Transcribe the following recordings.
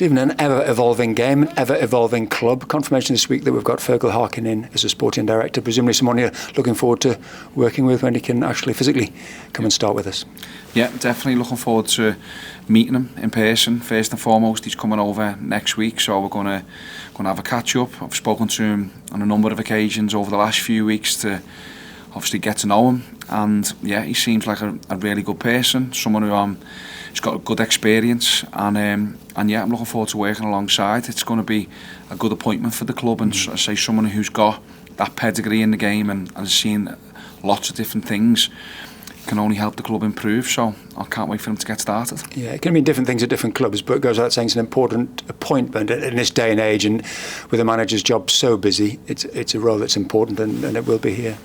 Stephen, an ever-evolving game, an ever-evolving club. Confirmation this week that we've got Fergal Harkin in as a sporting director, presumably someone you're looking forward to working with when he can actually physically come and start with us. Yeah, definitely looking forward to meeting him in person. First and foremost, he's coming over next week, so we're going to have a catch-up. I've spoken to him on a number of occasions over the last few weeks to obviously get to know him, and yeah, he seems like a really good person, someone who he's got a good experience, and yeah, I'm looking forward to working alongside. It's going to be a good appointment for the club, and I say someone who's got that pedigree in the game and has seen lots of different things can only help the club improve, so I can't wait for him to get started. Yeah, it can mean different things at different clubs, but it goes without saying it's an important appointment in this day and age, and with a manager's job so busy, it's a role that's important, and it will be here.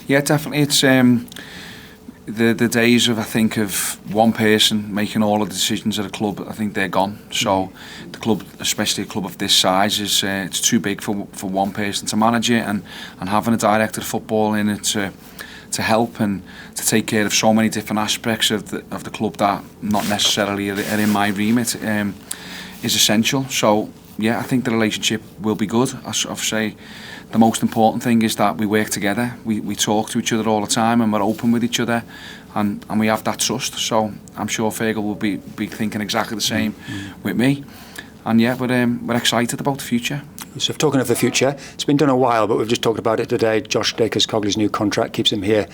Yeah, definitely. It's the days of, I think, of one person making all of the decisions at a club, I think they're gone. So the club, especially a club of this size, is it's too big for one person to manage it, and having a director of football in it to help and to take care of so many different aspects of the club that not necessarily are in my remit is essential. So yeah, I think the relationship will be good. I say the most important thing is that we work together. We talk to each other all the time, and we're open with each other, and we have that trust. So I'm sure Fergal will be thinking exactly the same with me. And yeah, we're excited about the future. So talking of the future, it's been done a while, but we've just talked about it today. Josh Dacres-Cogley's new contract keeps him here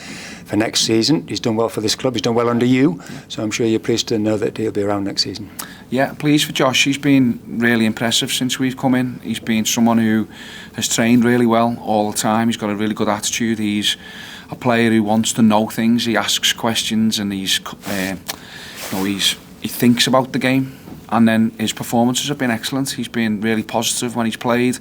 for next season. He's done well for this club. He's done well under you. So I'm sure you're pleased to know that he'll be around next season. Yeah, pleased for Josh. He's been really impressive since we've come in. He's been someone who has trained really well all the time. He's got a really good attitude. He's a player who wants to know things. He asks questions, and he thinks about the game. And then his performances have been excellent. He's been really positive when he's played.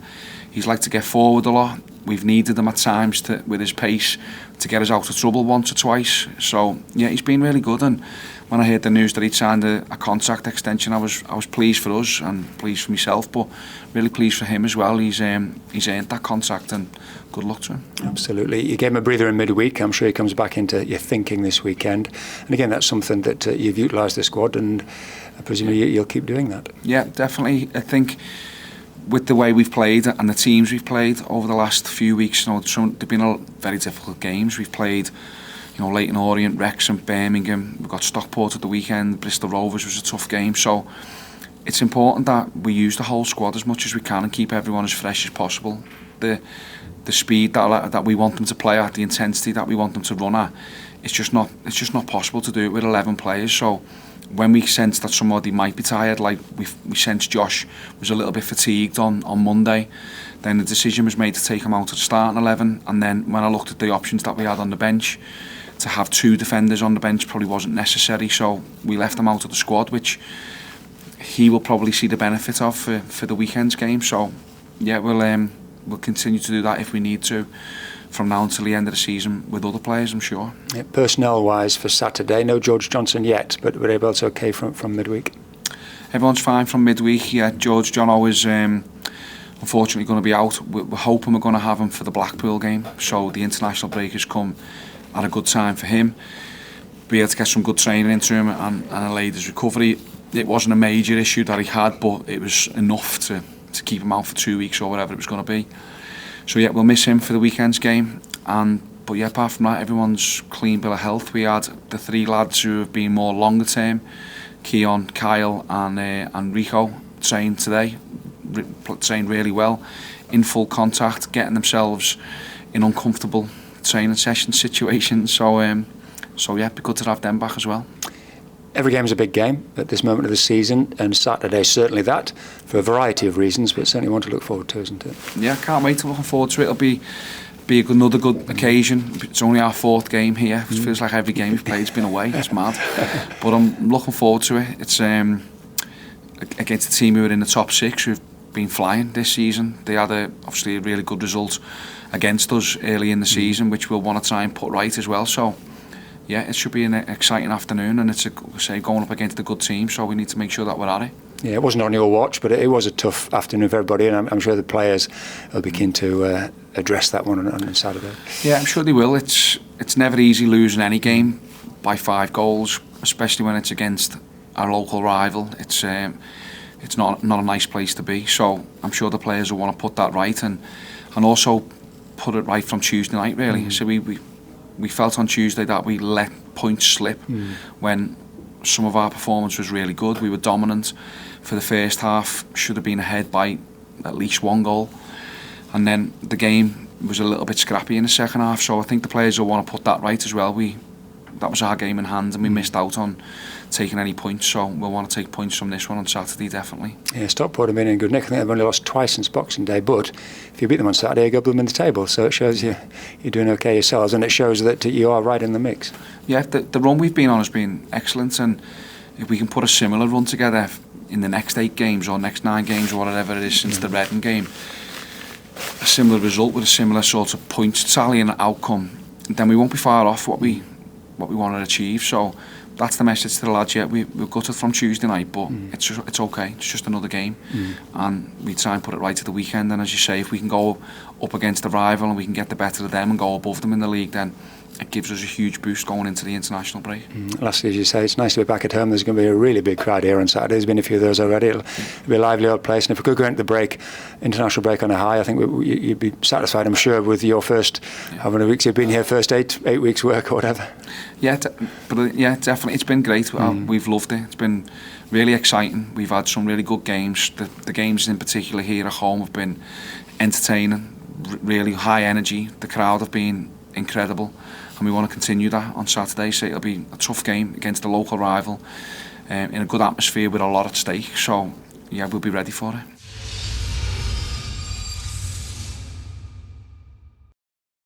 He's liked to get forward a lot. We've needed him at times with his pace to get us out of trouble once or twice. So yeah, he's been really good. And when I heard the news that he'd signed a contract extension, I was pleased for us and pleased for myself, but really pleased for him as well. He's earned that contract, and good luck to him. Absolutely. You gave him a breather in midweek. I'm sure he comes back into your thinking this weekend. And again, that's something that you've utilised the squad, and presumably you'll keep doing that. Yeah, definitely. I think with the way we've played and the teams we've played over the last few weeks, there've been very difficult games. We've played, Leyton Orient, Wrexham, Birmingham. We've got Stockport at the weekend. Bristol Rovers was a tough game. So it's important that we use the whole squad as much as we can and keep everyone as fresh as possible. The speed that we want them to play at, the intensity that we want them to run at, it's just not possible to do it with 11 players. So when we sense that somebody might be tired, like we sensed Josh was a little bit fatigued on Monday, then the decision was made to take him out of the starting 11. And then when I looked at the options that we had on the bench, to have two defenders on the bench probably wasn't necessary, so we left him out of the squad, which he will probably see the benefit of for the weekend's game. So yeah, we'll continue to do that if we need to from now until the end of the season with other players, I'm sure. Yeah, personnel-wise for Saturday, no George Johnson yet, but were everyone's okay from midweek? Everyone's fine from midweek. Yeah, George Jono is unfortunately going to be out. We're hoping we're going to have him for the Blackpool game, so the international break has come at a good time for him. Be able to get some good training into him and allay his recovery. It wasn't a major issue that he had, but it was enough to keep him out for 2 weeks or whatever it was going to be. So yeah, we'll miss him for the weekend's game. But yeah, apart from that, everyone's clean bill of health. We had the three lads who have been more longer term, Keon, Kyle and Rico, trained today, trained really well, in full contact, getting themselves in uncomfortable training session situations. So yeah, it'd be good to have them back as well. Every game is a big game at this moment of the season, and Saturday certainly that, for a variety of reasons, but certainly one to look forward to, isn't it? Yeah, can't wait to looking forward to it. It'll be another good occasion. It's only our fourth game here. It feels like every game we've played has been away. It's mad. But I'm looking forward to it. It's against a team who are in the top six, who've been flying this season. They had obviously a really good result against us early in the season, which we'll want to try and put right as well. So yeah, it should be an exciting afternoon, and it's going up against a good team, so we need to make sure that we're at it. Yeah, it wasn't on your watch, but it was a tough afternoon for everybody, and I'm sure the players will be keen to address that one on Saturday. Yeah, I'm sure they will. It's never easy losing any game by 5 goals, especially when it's against our local rival. It's it's not a nice place to be. So I'm sure the players will want to put that right, and also put it right from Tuesday night, really. So we felt on Tuesday that we let points slip when some of our performance was really good. We were dominant for the first half, should have been ahead by at least 1 goal, and then the game was a little bit scrappy in the second half. So I think the players will want to put that right as well. That was our game in hand, and we missed out on taking any points, so we'll want to take points from this one on Saturday, definitely. Yeah, Stockport have been in good nick. I think they've only lost twice since Boxing Day, but if you beat them on Saturday, you got them in the table, so it shows you're doing okay yourselves, and it shows that you are right in the mix. Yeah, the run we've been on has been excellent, and if we can put a similar run together in the next 8 games or next 9 games or whatever it is since the Reading game, a similar result with a similar sort of points tally and outcome, then we won't be far off what we want to achieve. So that's the message to the lads. Yeah, we've got it from Tuesday night, but it's okay. It's just another game, and we try and put it right to the weekend. And as you say, if we can go up against the rival and we can get the better of them and go above them in the league, then it gives us a huge boost going into the international break. Lastly, as you say, it's nice to be back at home. There's going to be a really big crowd here on Saturday. There's been a few of those already. It'll be a lively old place, and if we could go into the break, international break on a high, I think you'd be satisfied, I'm sure, with your first, how many weeks you've been here, first 8 weeks work or whatever. Yeah, definitely. It's been great. We've loved it. It's been really exciting. We've had some really good games. The games in particular here at home have been entertaining, really high energy. The crowd have been incredible, and we want to continue that on Saturday. So it'll be a tough game against a local rival in a good atmosphere with a lot at stake. So yeah, we'll be ready for it.